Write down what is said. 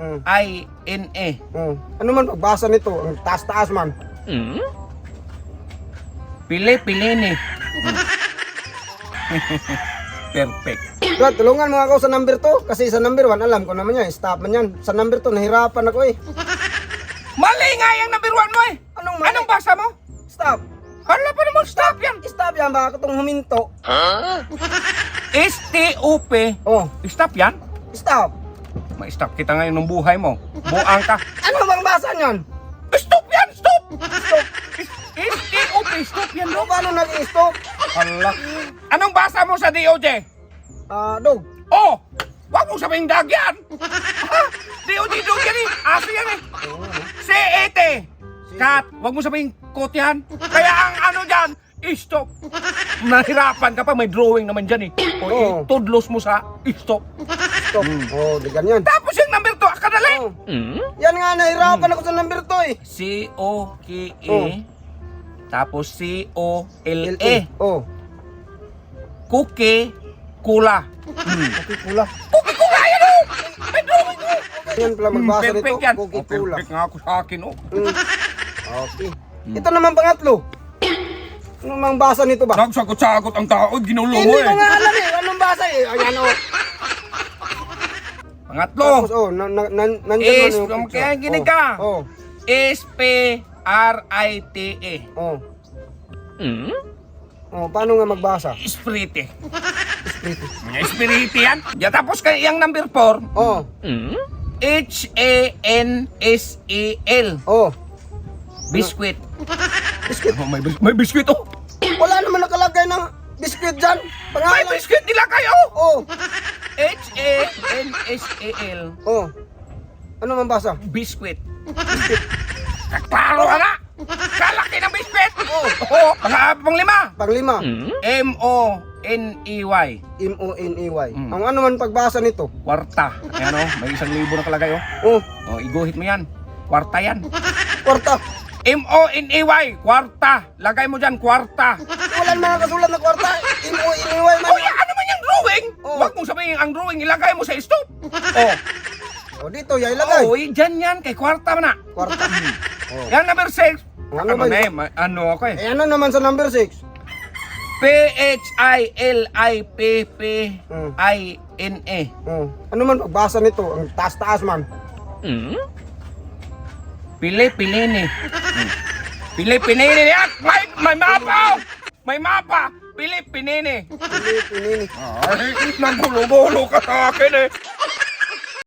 P-H-I-L-I-P-P-I-N-E. Ano man pagbasa nito? Ang taas-taas man. Pili-pilini. Perfect. Brad, tulungan mo ako sa number 2. Kasi sa number 1, alam ko naman yan. Stop man yan. Sa number 2, nahirapan ako eh. Mali nga yung number 1 mo eh. Anong mali? Anong basa mo? Stop. Hala pa naman stop yan. Stop yan. Baka itong huminto. S-T-O-P. Oh, Stop yan? stop. Ma-stop kita ngayon ng buhay mo. Buang ka. Ano bang basa niyan? Stop yan! Stop! Stop! S-T-O-P. Stop yan, Ano dog. paano nag-stop? Hala. Anong basa mo sa DOJ? Dog. Oh! Wag mo sabing dag yan! Ha? DOJ dog yan eh! Aso yan eh! C-E-T! Kat! Wag mo sabing kot yan! Kaya ang ano dyan, stop! Nahirapan ka pa, may drawing naman dyan eh. O tudlos mo sa stop. Stop. Oh, di ganyan. Tapos yung number 2, akadali! Oh. Yan nga, nahirapan ako sa number 2 eh. C-O-K-E Oh. tapos C-O-L-E L-E. Oh. Cookie Kula. Cookie Kula. Cookie Kula yan oh! May drawing oh! Yan pala magbasa nito. Perfect yan. Cookie Kula. Perfect nga ako sa akin oh. Okay. Ito naman pangatlo. Ano mang basa nito ba? Nagsagot-sagot ang tao, ginulo mo Hindi eh. ko nga alam eh. Anong basa eh? Ayan oh. Pangatlo. Tapos nandyan Is, man yung picture. kaya ginig ka. Oh. S-P-R-I-T-E. Oh. Oh, paano nga magbasa? Espirite. Espiritu. Espirite yan. Ya, tapos kay yung number 4. Oh. H-A-N-S-E-L. Oh. Biscuit. Biscuit. Oh, may biscuit oh. Wala naman nakalagay ng biscuit dyan. May Pangalan. biscuit nila kayo. Oh. H-A-N-S-E-L. Oh. Ano man basa? Biscuit. Klaro ka nga. Kalaki ng biscuit. Oo. Panglima. Panglima. M-O-N-E-Y. M-O-N-E-Y. Ang ano man pagbasa nito? Kwarta. Ayan o. May 1,000 na kalagay o. Oh. O, iguhit mo yan. Kwarta yan. Kwarta. M-O-N-E-Y. Kwarta. Lagay mo dyan, kwarta. Wala naman nakasulat na kwarta. M-O-N-E-Y man. O, ano man yung drawing? Oo. Huwag mong sabihin ang drawing, ilagay mo sa stop. O. Oh, dito, ya ilagay. Oo, dyan yan. Kay kwarta man na. Kwarta. Oh. Yan, number 6. Ano ba yun? Ano ako eh. Eh, ano naman sa number 6? P-H-I-L-I-P-P-I-N-E. Oh. Ano man pagbasa nito? Ang taas-taas man. Pili-pilini. Pili-pinini yan! May mapa! May mapa! Pili-pinini. Pinini. Ay, nagbulo-bulo ka sa akin eh.